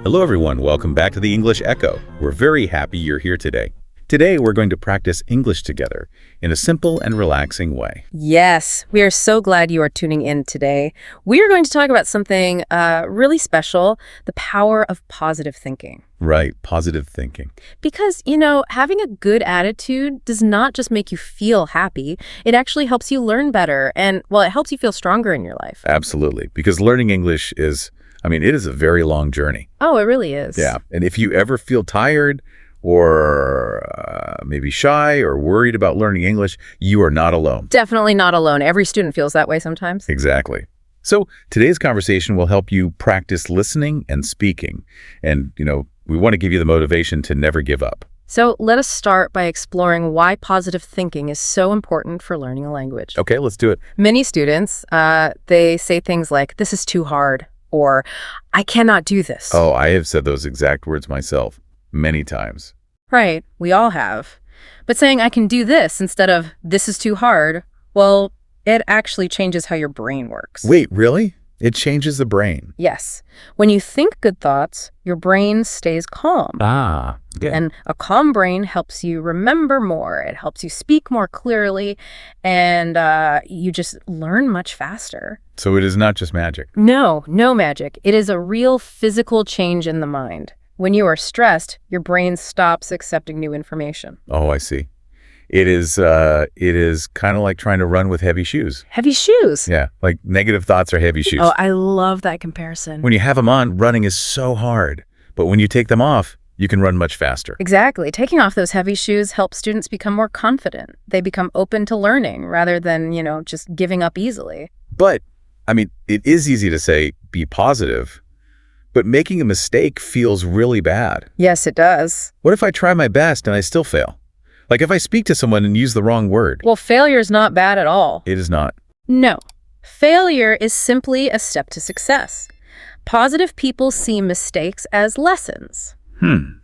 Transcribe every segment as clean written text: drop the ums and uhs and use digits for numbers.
Hello everyone, welcome back to the English Echo. We're very happy you're here today. Today we're going to practice English together in a simple and relaxing way. Yes, we are so glad you are tuning in today. We are going to talk about something really special, the power of positive thinking. Right, positive thinking. Because, having a good attitude does not just make you feel happy, it actually helps you learn better and, it helps you feel stronger in your life. Absolutely, because learning English it is a very long journey. Oh, it really is. Yeah, and if you ever feel tired or maybe shy or worried about learning English, you are not alone. Definitely not alone. Every student feels that way sometimes. Exactly. So today's conversation will help you practice listening and speaking. And, we want to give you the motivation to never give up. So let us start by exploring why positive thinking is so important for learning a language. Okay, let's do it. Many students, they say things like, this is too hard, or I cannot do this. Oh, I have said those exact words myself many times. Right, we all have. But saying I can do this instead of this is too hard, it actually changes how your brain works. Wait, really? It changes the brain? Yes. When you think good thoughts, your brain stays calm. Yeah. And a calm brain helps you remember more. It helps you speak more clearly, and you just learn much faster. So it is not just magic? No magic. It is a real physical change in the mind. When you are stressed, your brain stops accepting new information. Oh, I see. It is kind of like trying to run with heavy shoes. Heavy shoes? Yeah, like negative thoughts are heavy shoes. Oh, I love that comparison. When you have them on, running is so hard. But when you take them off, you can run much faster. Exactly. Taking off those heavy shoes helps students become more confident. They become open to learning rather than, just giving up easily. But, it is easy to say, be positive. But making a mistake feels really bad. Yes, it does. What if I try my best and I still fail? Like if I speak to someone and use the wrong word. Well, failure is not bad at all. It is not. No. Failure is simply a step to success. Positive people see mistakes as lessons.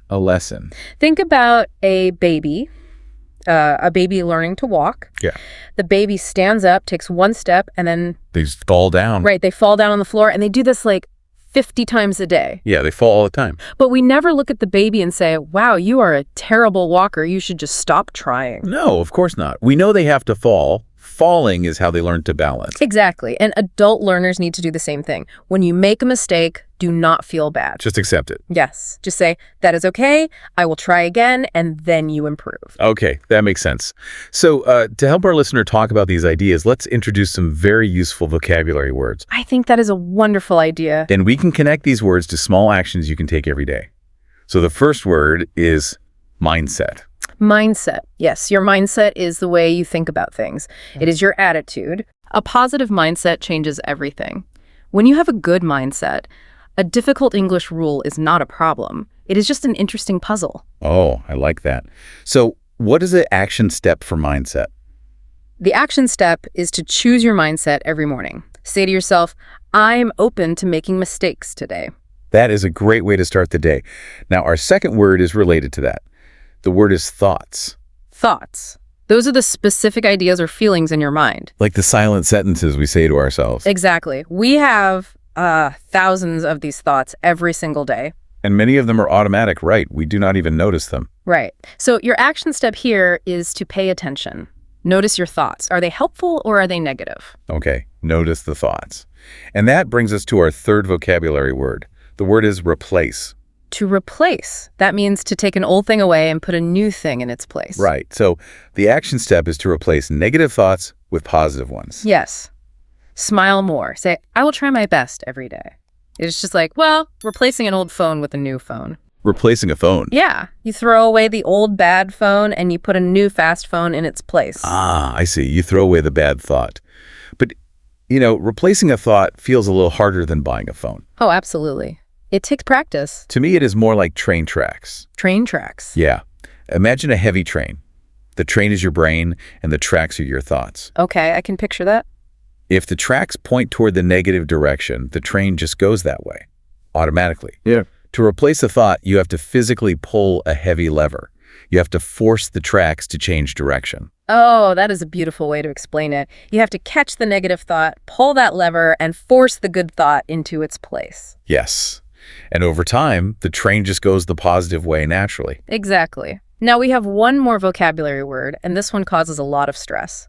A lesson. Think about a baby learning to walk. Yeah. The baby stands up, takes one step, and then... They fall down. Right, they fall down on the floor, and they do this 50 times a day. Yeah, they fall all the time. But we never look at the baby and say, wow, you are a terrible walker. You should just stop trying. No, of course not. We know they have to fall. Falling is how they learn to balance. Exactly. And adult learners need to do the same thing. When you make a mistake, do not feel bad. Just accept it. Yes. Just say, that is okay. I will try again. And then you improve. Okay, that makes sense. So to help our listener talk about these ideas, let's introduce some very useful vocabulary words. I think that is a wonderful idea. And we can connect these words to small actions you can take every day. So the first word is mindset. Mindset. Yes, your mindset is the way you think about things. It is your attitude. A positive mindset changes everything. When you have a good mindset, a difficult English rule is not a problem. It is just an interesting puzzle. Oh, I like that. So what is the action step for mindset? The action step is to choose your mindset every morning. Say to yourself, I'm open to making mistakes today. That is a great way to start the day. Now, our second word is related to that. The word is thoughts. Thoughts. Those are the specific ideas or feelings in your mind. Like the silent sentences we say to ourselves. Exactly. We have thousands of these thoughts every single day. And many of them are automatic, right? We do not even notice them. Right. So your action step here is to pay attention. Notice your thoughts. Are they helpful or are they negative? Okay, notice the thoughts. And that brings us to our third vocabulary word. The word is replace. To replace. That means to take an old thing away and put a new thing in its place. Right. So the action step is to replace negative thoughts with positive ones. Yes. Smile more. Say, I will try my best every day. It's just replacing an old phone with a new phone. Replacing a phone? Yeah. You throw away the old bad phone and you put a new fast phone in its place. Ah, I see. You throw away the bad thought. But, replacing a thought feels a little harder than buying a phone. Oh, absolutely. It takes practice. To me, it is more like train tracks. Train tracks. Yeah. Imagine a heavy train. The train is your brain, and the tracks are your thoughts. Okay, I can picture that. If the tracks point toward the negative direction, the train just goes that way, automatically. Yeah. To replace a thought, you have to physically pull a heavy lever. You have to force the tracks to change direction. Oh, that is a beautiful way to explain it. You have to catch the negative thought, pull that lever, and force the good thought into its place. Yes. And over time, the train just goes the positive way naturally. Exactly. Now we have one more vocabulary word, and this one causes a lot of stress.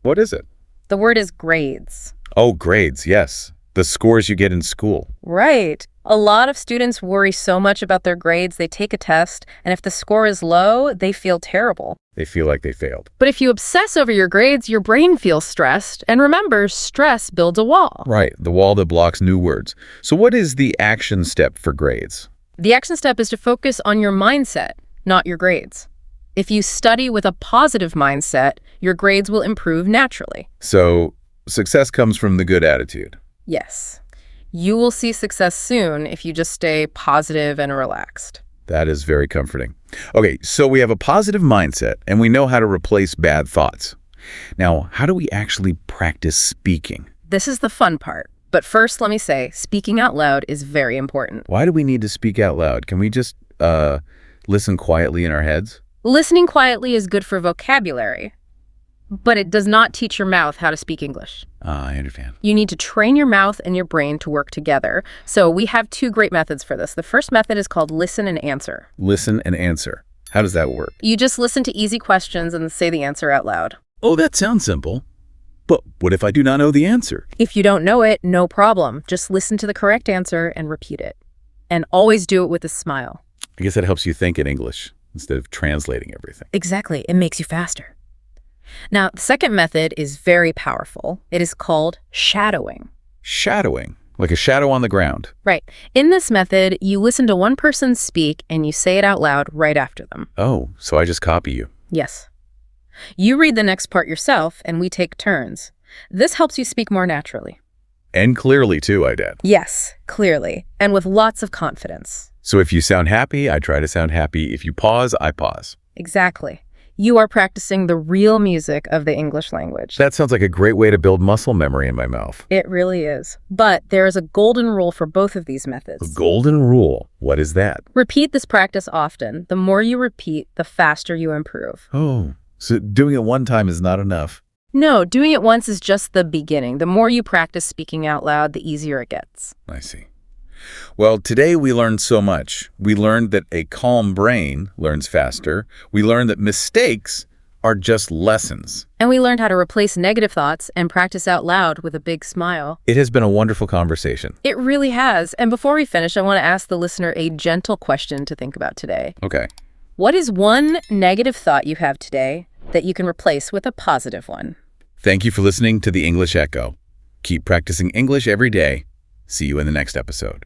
What is it? The word is grades. Oh, grades, yes. The scores you get in school. Right. A lot of students worry so much about their grades, they take a test, and if the score is low, they feel terrible. They feel like they failed. But if you obsess over your grades, your brain feels stressed. And remember, stress builds a wall. Right, the wall that blocks new words. So what is the action step for grades? The action step is to focus on your mindset, not your grades. If you study with a positive mindset, your grades will improve naturally. So success comes from the good attitude. Yes. You will see success soon if you just stay positive and relaxed. That is very comforting. Okay, so we have a positive mindset and we know how to replace bad thoughts. Now, how do we actually practice speaking? This is the fun part. But first, let me say, speaking out loud is very important. Why do we need to speak out loud? Can we just listen quietly in our heads? Listening quietly is good for vocabulary, but it does not teach your mouth how to speak English. I understand. You need to train your mouth and your brain to work together. So we have two great methods for this. The first method is called listen and answer. Listen and answer. How does that work? You just listen to easy questions and say the answer out loud. Oh, that sounds simple. But what if I do not know the answer? If you don't know it, no problem. Just listen to the correct answer and repeat it. And always do it with a smile. I guess that helps you think in English instead of translating everything. Exactly. It makes you faster. Now, the second method is very powerful. It is called shadowing. Shadowing, like a shadow on the ground. Right. In this method, you listen to one person speak and you say it out loud right after them. Oh, so I just copy you. Yes. You read the next part yourself and we take turns. This helps you speak more naturally. And clearly too, I'd add. Yes, clearly, and with lots of confidence. So if you sound happy, I try to sound happy. If you pause, I pause. Exactly. You are practicing the real music of the English language. That sounds like a great way to build muscle memory in my mouth. It really is. But there is a golden rule for both of these methods. A golden rule? What is that? Repeat this practice often. The more you repeat, the faster you improve. Oh, so doing it one time is not enough. No, doing it once is just the beginning. The more you practice speaking out loud, the easier it gets. I see. Well, today we learned so much. We learned that a calm brain learns faster. We learned that mistakes are just lessons. And we learned how to replace negative thoughts and practice out loud with a big smile. It has been a wonderful conversation. It really has. And before we finish, I want to ask the listener a gentle question to think about today. Okay. What is one negative thought you have today that you can replace with a positive one? Thank you for listening to The English Echo. Keep practicing English every day. See you in the next episode.